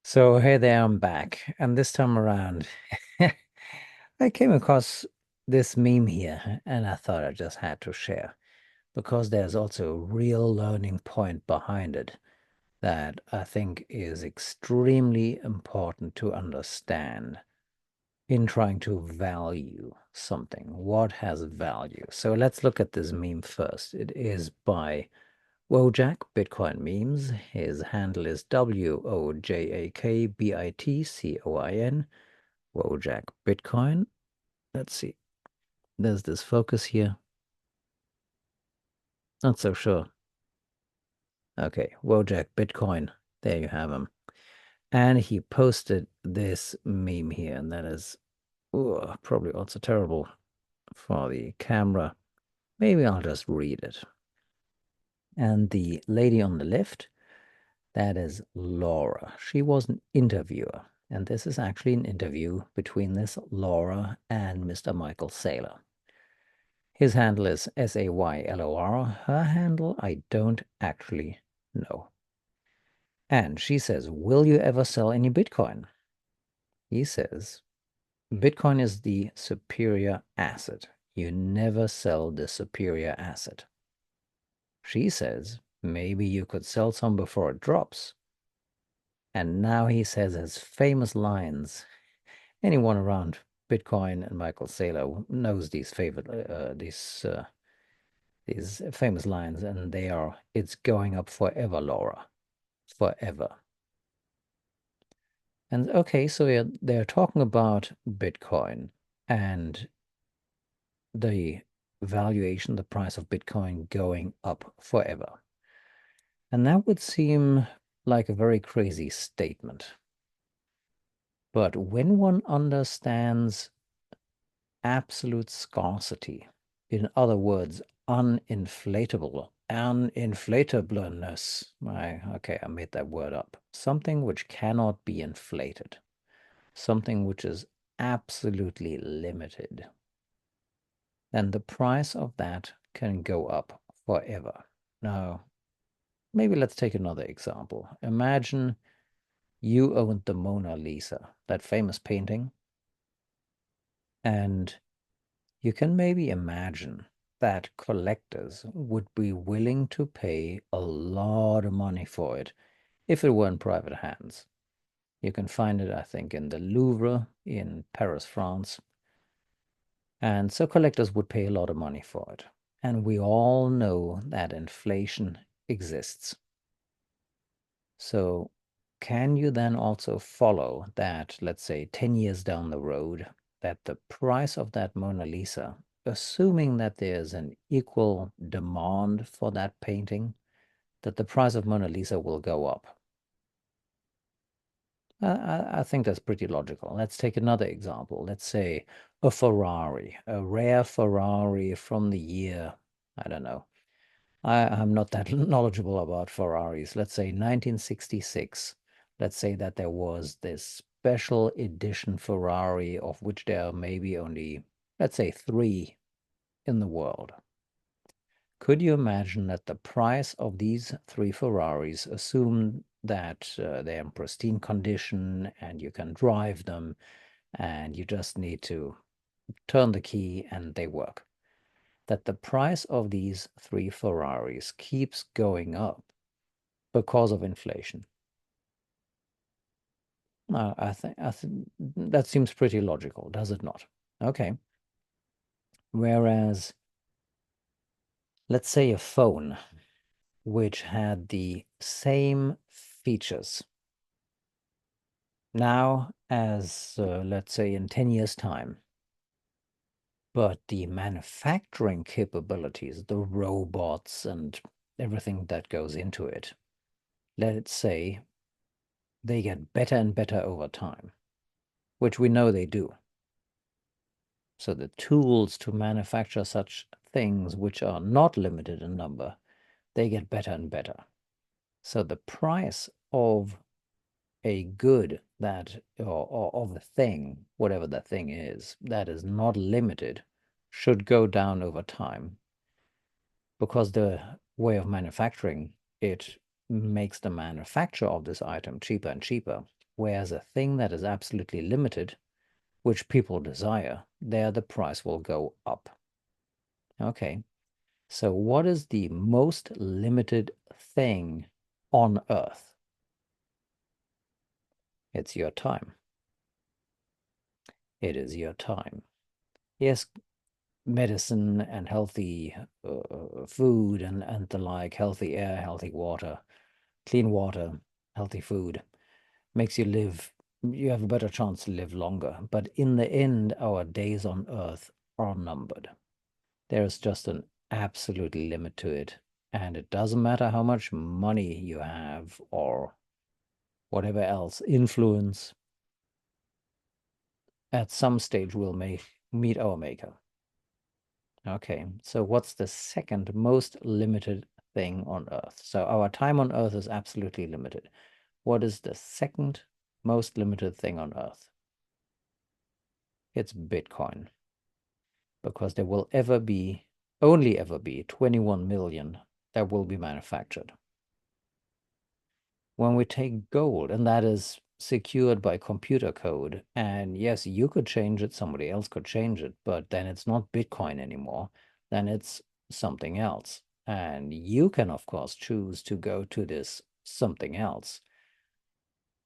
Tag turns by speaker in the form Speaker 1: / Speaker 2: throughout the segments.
Speaker 1: So hey there, I'm back. And this time around, I came across this meme here and I thought I just had to share because there's also a real learning point behind it that I think is extremely important to understand in trying to value something. What has value? So let's look at this meme first. It is by Wojak Bitcoin Memes. His handle is WOJAKBITCOIN. Wojak Bitcoin. Let's see. There's this focus here. Not so sure. Okay, Wojak Bitcoin. There you have him. And he posted this meme here, and that is probably also terrible for the camera. Maybe I'll just read it. And the lady on the left, that is Laura. She was an interviewer. And this is actually an interview between this Laura and Mr. Michael Saylor. His handle is Saylor. Her handle, I don't actually know. And she says, will you ever sell any Bitcoin? He says, Bitcoin is the superior asset. You never sell the superior asset. She says, maybe you could sell some before it drops. And now he says his famous lines. Anyone around Bitcoin and Michael Saylor knows these famous lines, and they are, it's going up forever, Laura, forever. And okay, so they're talking about Bitcoin and the valuation, the price of Bitcoin going up forever. And that would seem like a very crazy statement. But when one understands absolute scarcity, in other words, uninflatableness. Okay, I made that word up. Something which cannot be inflated, something which is absolutely limited. Then the price of that can go up forever. Now, maybe let's take another example. Imagine you owned the Mona Lisa, that famous painting, and you can maybe imagine that collectors would be willing to pay a lot of money for it if it were in private hands. You can find it, I think, in the Louvre in Paris, France. And so collectors would pay a lot of money for it. And we all know that inflation exists. So can you then also follow that, let's say, 10 years down the road, that the price of that Mona Lisa, assuming that there's an equal demand for that painting, that the price of Mona Lisa will go up? I think that's pretty logical. Let's take another example. Let's say a Ferrari, a rare Ferrari from the year, I don't know. I'm not that knowledgeable about Ferraris. Let's say 1966. Let's say that there was this special edition Ferrari of which there are maybe only, let's say, three in the world. Could you imagine that the price of these three Ferraris, assume that they're in pristine condition and you can drive them and you just need to turn the key and they work, that the price of these three Ferraris keeps going up because of inflation? I think that seems pretty logical, does it not? Okay. Whereas, let's say a phone which had the same features now as, let's say, in 10 years' time, but the manufacturing capabilities, the robots and everything that goes into it, let's say they get better and better over time, which we know they do. So the tools to manufacture such things which are not limited in number, they get better and better. So the price of a good that or of a thing, whatever that thing is, that is not limited, should go down over time because the way of manufacturing it makes the manufacture of this item cheaper and cheaper. Whereas a thing that is absolutely limited, which people desire, there the price will go up. Okay, so what is the most limited thing on Earth? It's your time. It is your time. Yes, medicine and healthy food and the like, healthy air, healthy water, clean water, healthy food makes you live, you have a better chance to live longer. But in the end, our days on Earth are numbered. There's just an absolute limit to it. And it doesn't matter how much money you have or whatever else, influence, at some stage we'll meet our maker. Okay, so what's the second most limited thing on Earth? So our time on Earth is absolutely limited. What is the second most limited thing on Earth? It's Bitcoin, because there will only ever be 21 million that will be manufactured. When we take gold, and that is secured by computer code, and yes, you could change it, somebody else could change it, but then it's not Bitcoin anymore, then it's something else. And you can, of course, choose to go to this something else.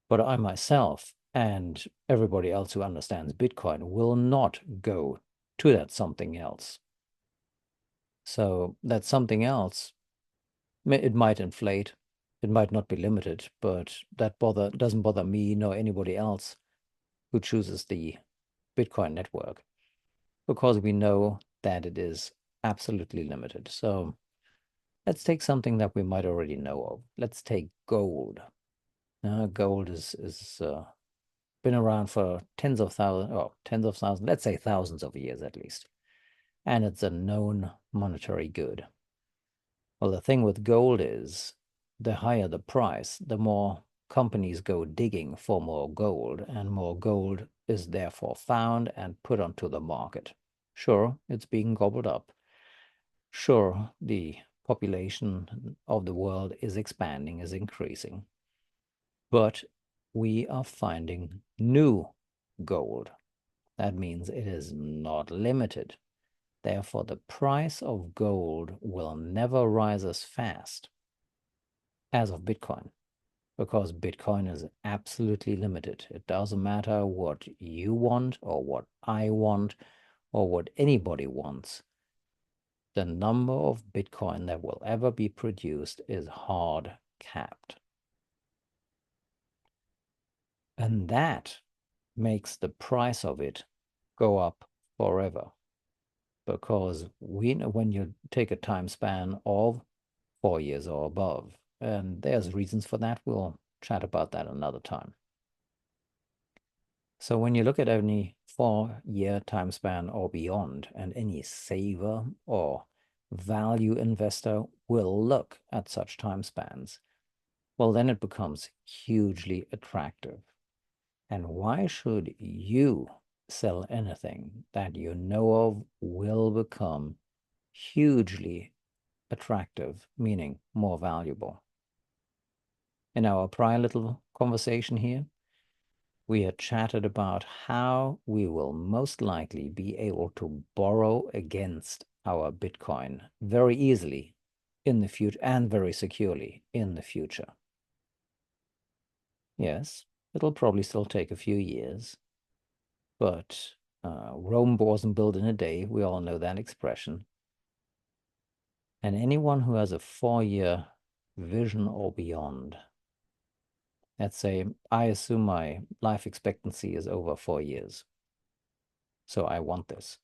Speaker 1: But I myself and everybody else who understands Bitcoin will not go to that something else. So that something else, it might inflate, it might not be limited, but that doesn't bother me nor anybody else who chooses the Bitcoin network, because we know that it is absolutely limited. So let's take something that we might already know of. Let's take gold. Gold is been around for tens of thousands, let's say thousands of years at least, and it's a known monetary good. Well, the thing with gold is the higher the price, the more companies go digging for more gold, and more gold is therefore found and put onto the market. Sure, it's being gobbled up. Sure, the population of the world is expanding, is increasing. But we are finding new gold. That means it is not limited. Therefore, the price of gold will never rise as fast as of Bitcoin, because Bitcoin is absolutely limited. It doesn't matter what you want or what I want or what anybody wants. The number of Bitcoin that will ever be produced is hard capped. And that makes the price of it go up forever. Because we know when you take a time span of 4 years or above, and there's reasons for that. We'll chat about that another time. So when you look at any 4 year time span or beyond, and any saver or value investor will look at such time spans, well, then it becomes hugely attractive. And why should you sell anything that you know of will become hugely attractive, meaning more valuable? In our prior little conversation here, we had chatted about how we will most likely be able to borrow against our Bitcoin very easily in the future and very securely in the future. Yes, it'll probably still take a few years, but Rome wasn't built in a day. We all know that expression. And anyone who has a 4 year vision or beyond, let's say, I assume my life expectancy is over 4 years. So I want this.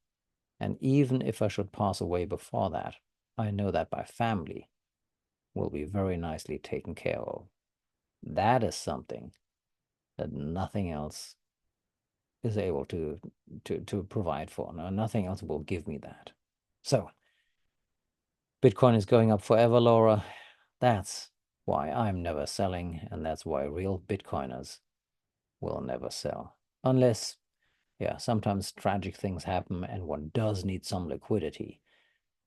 Speaker 1: And even if I should pass away before that, I know that my family will be very nicely taken care of. That is something that nothing else is able to provide for. No, nothing else will give me that. So Bitcoin is going up forever, Laura. That's why I'm never selling, and that's why real Bitcoiners will never sell. Unless, yeah, sometimes tragic things happen and one does need some liquidity.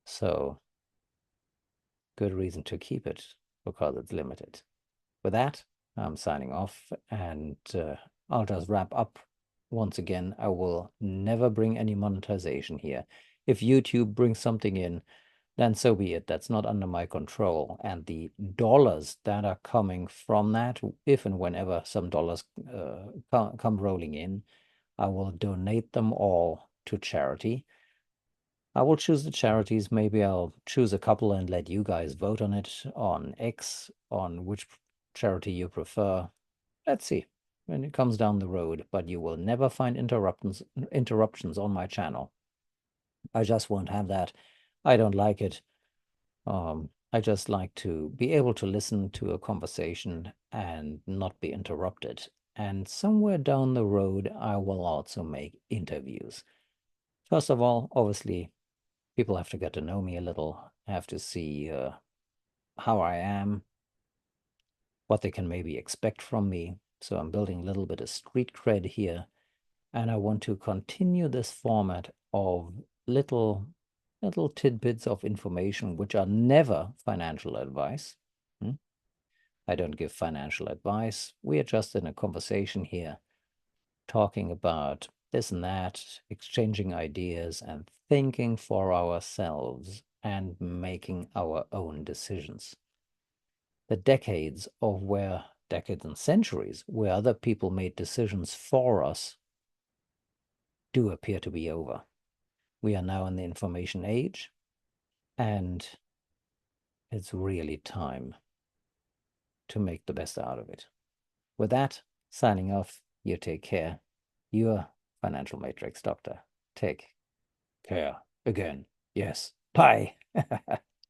Speaker 1: So good reason to keep it, because it's limited. With that, I'm signing off, and I'll just wrap up. Once again, I will never bring any monetization here. If YouTube brings something in, then so be it. That's not under my control. And the dollars that are coming from that, if and whenever some dollars come rolling in, I will donate them all to charity. I will choose the charities. Maybe I'll choose a couple and let you guys vote on it on X, on which charity you prefer. Let's see when it comes down the road, but you will never find interruptions on my channel. I just won't have that. I don't like it. I just like to be able to listen to a conversation and not be interrupted. And somewhere down the road, I will also make interviews. First of all, obviously, people have to get to know me a little, have to see how I am, what they can maybe expect from me. So I'm building a little bit of street cred here. And I want to continue this format of little tidbits of information which are never financial advice. Hmm? I don't give financial advice. We are just in a conversation here, talking about this and that, exchanging ideas and thinking for ourselves and making our own decisions. The decades and centuries where other people made decisions for us do appear to be over. We are now in the information age, and it's really time to make the best out of it. With that, signing off, you take care. Your Financial Matrix Doctor. Take care again. Yes. Bye.